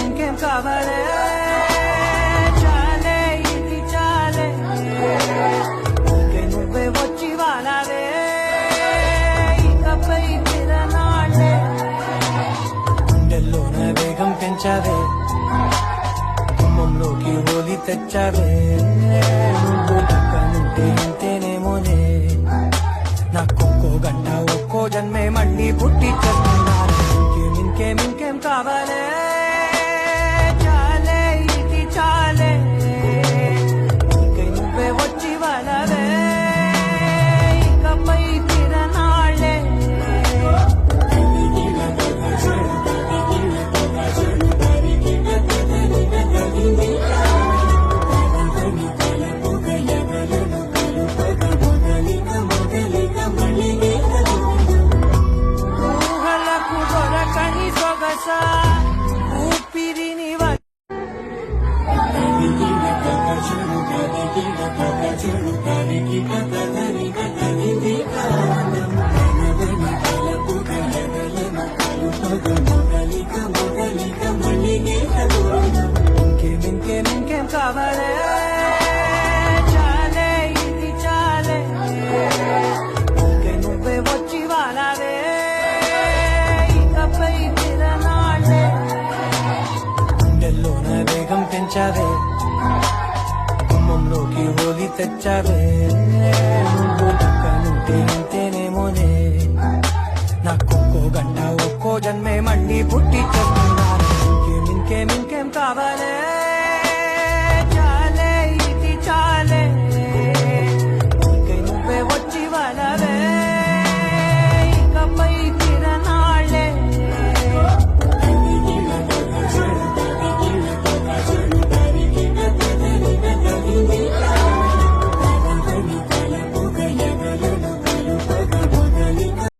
ఇంకేం కావాలే చాలే ఇది చాలే నువ్వే వచ్చి వాలావే ఇకపై తిరనాళ్ళే గుండెల్లోన వేగం పెంచావే కుమ్మంలోకి హోలీ తెచ్చావే నువ్వు పక్కనుంటే అంతేనేమోనే నాకొక్కో గంట ఒక్కో జన్మే మళ్ళీ పుట్టి చేస్తున్నాను ఇంకేం కావాలే చాలే ఇది చాలే నువ్వే వచ్చి వాళ్ళవే ఇకపై తిరనాళ్ళే ఊహలకు దొరకని సొగస ఊపిరిని ఇంకేం కావాలే చాలే ఇది చాలే నువ్వే వచ్చి వాలావే ఇకపై తిరనాళ్ళే గుండెల్లోన వేగం పెంచావే కుమ్మంలోకి హోలీ తెచ్చావే నువ్వు పక్కనుంటే అంతేనేమోనే నాకొక్కో గంట ఒక్కో జన్మే మళ్ళీ పుట్టి చేస్తున్నా